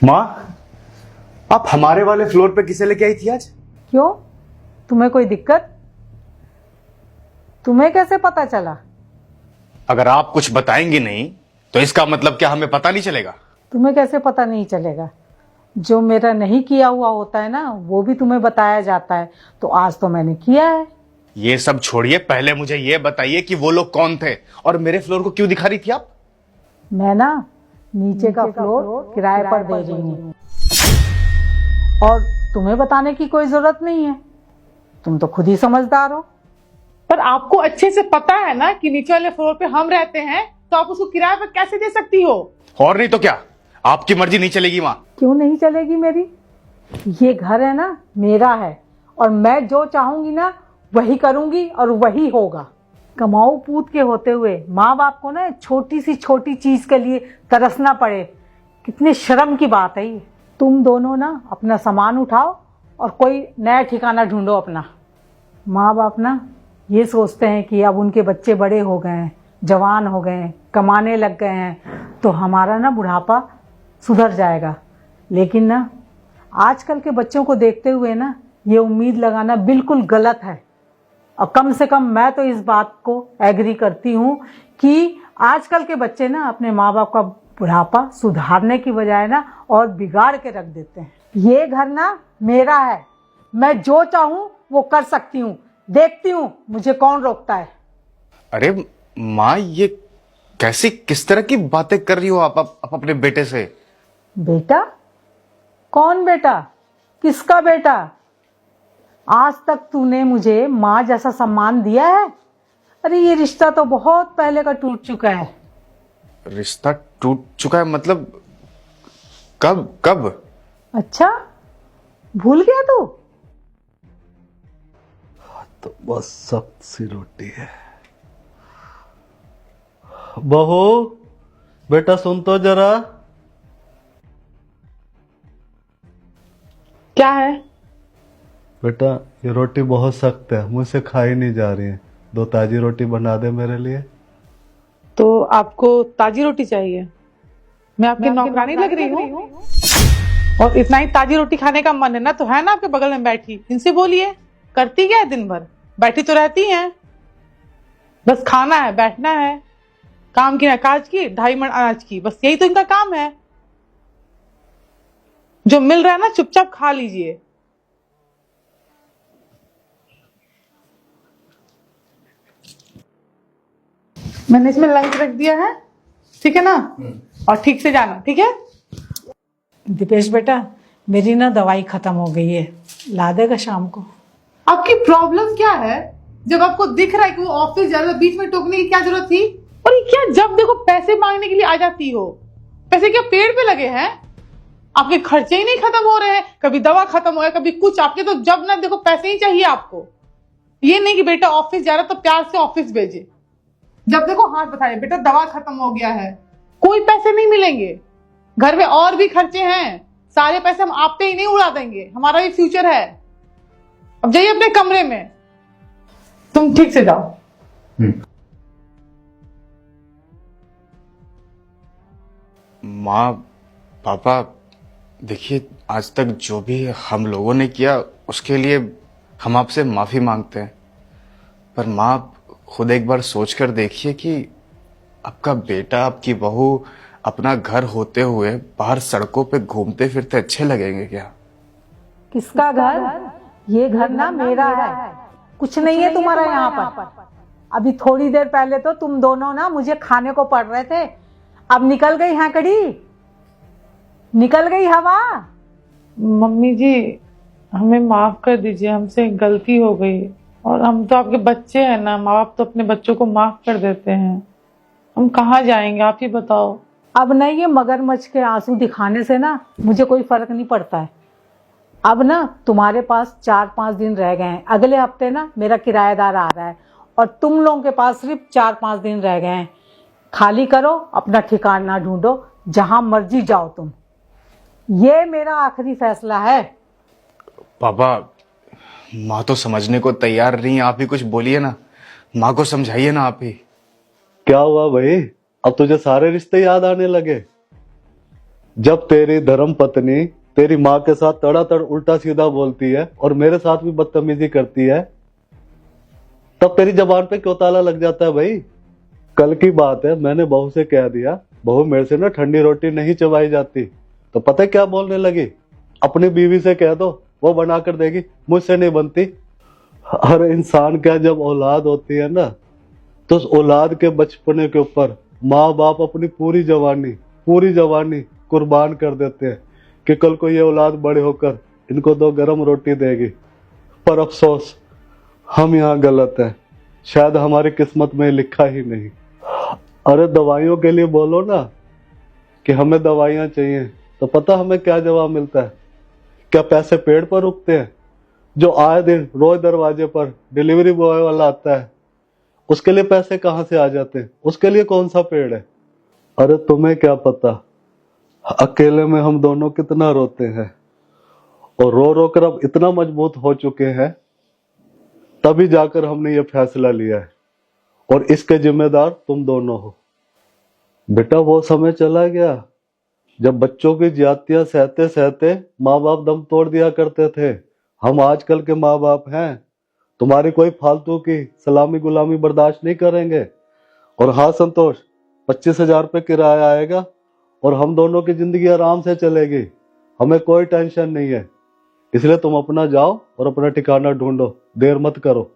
माँ, आप हमारे वाले फ्लोर पे किसे लेके आई थी आज? क्यों? तुम्हें कोई दिक्कत? तुम्हें कैसे पता चला? अगर आप कुछ बताएंगी नहीं तो इसका मतलब क्या हमें पता नहीं चलेगा? तुम्हें कैसे पता नहीं चलेगा? जो मेरा नहीं किया हुआ होता है ना, वो भी तुम्हें बताया जाता है। तो आज तो मैंने किया है। ये सब छोड़िए, पहले मुझे ये बताइए कि वो लोग कौन थे और मेरे फ्लोर को क्यों दिखा रही थी आप? मैं ना नीचे का फ्लोर किराए पर दे रही हूँ और तुम्हें बताने की कोई जरूरत नहीं है। तुम तो खुद ही समझदार हो। पर आपको अच्छे से पता है ना कि नीचे वाले फ्लोर पे हम रहते हैं, तो आप उसको किराए पर कैसे दे सकती हो? और नहीं तो क्या, आपकी मर्जी नहीं चलेगी माँ? क्यों नहीं चलेगी मेरी? ये घर है ना, मेरा है और मैं जो चाहूंगी ना वही करूंगी और वही होगा। कमाऊ पूत के होते हुए माँ बाप को ना छोटी सी छोटी चीज के लिए तरसना पड़े, कितनी शर्म की बात है ये। तुम दोनों ना अपना सामान उठाओ और कोई नया ठिकाना ढूंढो अपना। माँ बाप ना ये सोचते हैं कि अब उनके बच्चे बड़े हो गए हैं, जवान हो गए हैं, कमाने लग गए हैं, तो हमारा ना बुढ़ापा सुधर जाएगा। लेकिन ना आजकल के बच्चों को देखते हुए ना ये उम्मीद लगाना बिल्कुल गलत है। और कम से कम मैं तो इस बात को एग्री करती हूँ कि आजकल के बच्चे ना अपने माँ बाप का बुढ़ापा सुधारने की बजाय ना और बिगाड़ के रख देते हैं। ये घर ना मेरा है, मैं जो चाहूँ वो कर सकती हूँ। देखती हूँ मुझे कौन रोकता है। अरे माँ, ये कैसी किस तरह की बातें कर रही हो आप अपने बेटे से? बेटा? कौन बेटा? किसका बेटा? आज तक तूने मुझे माँ जैसा सम्मान दिया है? अरे ये रिश्ता तो बहुत पहले का टूट चुका है। रिश्ता टूट चुका है मतलब? कब कब? अच्छा, भूल गया तू? तो बस सख्त सी रोटी है। बहू, बेटा सुन तो जरा। क्या है? बेटा ये रोटी बहुत सख्त है, मुझसे खाई नहीं जा रही है। 2 ताजी रोटी बना दे मेरे लिए। तो आपको ताजी रोटी चाहिए? मैं आपकी नौकरानी लग रही हूँ? और इतना ही ताजी रोटी खाने का मन है ना, तो है ना आपके बगल में बैठी, इनसे बोलिए। करती क्या है दिन भर? बैठी तो रहती हैं, बस खाना है, बैठना है, काम की ना काज की, 2.5 मन अनाज की, बस यही तो इनका काम है। जो मिल रहा है ना चुपचाप खा लीजिए। मैंने इसमें लंच रख दिया है, ठीक है ना? और ठीक से जाना, ठीक है? दीपेश बेटा, मेरी ना दवाई खत्म हो गई है, ला देगा शाम को? आपकी प्रॉब्लम क्या है? जब आपको दिख रहा है कि वो ऑफिस जा रहा है, बीच में टोकने की क्या जरूरत थी? और ये क्या, जब देखो पैसे मांगने के लिए आ जाती हो? पैसे क्या पेड़ पे लगे हैं? आपके खर्चे ही नहीं खत्म हो रहे हैं, कभी दवा खत्म हो है, कभी कुछ। आपके तो जब ना देखो पैसे ही चाहिए आपको। ये नहीं कि बेटा ऑफिस जा रहा तो प्यार से ऑफिस भेजे, जब देखो हाथ बताइए बेटा दवा खत्म हो गया है। कोई पैसे नहीं मिलेंगे, घर में और भी खर्चे हैं, सारे पैसे हम आप पे ही नहीं उड़ा देंगे, हमारा भी फ्यूचर है। अब जाइए अपने कमरे में, तुम ठीक से जाओ। माँ, पापा, देखिए आज तक जो भी हम लोगों ने किया उसके लिए हम आपसे माफी मांगते हैं। पर माँ, आप खुद एक बार सोच कर देखिए कि आपका बेटा, आपकी बहू अपना घर होते हुए बाहर सड़कों पे घूमते फिरते अच्छे लगेंगे क्या? किसका घर? ये घर ना मेरा है, कुछ नहीं है तुम्हारा यहाँ पर। अभी थोड़ी देर पहले तो तुम दोनों ना मुझे खाने को पड़ रहे थे, अब निकल गई हैकड़ी, निकल गई हवा। मम्मी जी, हमें माफ कर दीजिए, हमसे गलती हो गई। और हम तो आपके बच्चे हैं ना, माँ बाप तो अपने बच्चों को माफ कर देते हैं। हम कहाँ जाएंगे, आप ही बताओ। अब ना ये मगरमच्छ के आंसू दिखाने से ना मुझे कोई फर्क नहीं पड़ता है। अब ना तुम्हारे पास 4-5 दिन रह गए हैं, अगले हफ्ते ना मेरा किराएदार आ रहा है और तुम लोगों के पास सिर्फ 4-5 दिन रह गए हैं। खाली करो, अपना ठिकाना ढूंढो, जहां मर्जी जाओ तुम। ये मेरा आखिरी फैसला है। पापा, माँ तो समझने को तैयार नहीं है, आप ही कुछ बोलिए ना, माँ को समझाइए ना आप ही। क्या हुआ भाई, अब तुझे सारे रिश्ते याद आने लगे? जब तेरी धर्म पत्नी तेरी माँ के साथ तड़ातड़ उल्टा सीधा बोलती है और मेरे साथ भी बदतमीजी करती है, तब तेरी जबान पे क्यों ताला लग जाता है भाई? कल की बात है, मैंने बहू से कह दिया, बहू मेरे से ना ठंडी रोटी नहीं चबाई जाती, तो पता है क्या बोलने लगी? अपनी बीवी से कह दो, वो बना कर देगी, मुझसे नहीं बनती। अरे इंसान क्या, जब औलाद होती है ना, तो उस औलाद के बचपने के ऊपर माँ बाप अपनी पूरी जवानी कुर्बान कर देते हैं कि कल को ये औलाद बड़े होकर इनको 2 गरम रोटी देगी। पर अफसोस, हम यहाँ गलत है, शायद हमारी किस्मत में लिखा ही नहीं। अरे दवाइयों के लिए बोलो ना कि हमें दवाइयाँ चाहिए, तो पता हमें क्या जवाब मिलता है? क्या पैसे पेड़ पर रुकते हैं? जो आए दिन रोज दरवाजे पर डिलीवरी बॉय वाला आता है, उसके लिए पैसे कहाँ से आ जाते हैं? उसके लिए कौन सा पेड़ है? अरे तुम्हें क्या पता, अकेले में हम दोनों कितना रोते हैं, और रो रो कर अब इतना मजबूत हो चुके हैं, तभी जाकर हमने ये फैसला लिया है, और इसके जिम्मेदार तुम दोनों हो। बेटा वो समय चला गया जब बच्चों की ज्यादतियां सहते सहते माँ बाप दम तोड़ दिया करते थे। हम आजकल के माँ बाप हैं, तुम्हारी कोई फालतू की सलामी गुलामी बर्दाश्त नहीं करेंगे। और हाँ संतोष, 25,000 रुपये किराया आएगा और हम दोनों की जिंदगी आराम से चलेगी, हमें कोई टेंशन नहीं है। इसलिए तुम अपना जाओ और अपना ठिकाना ढूंढो, देर मत करो।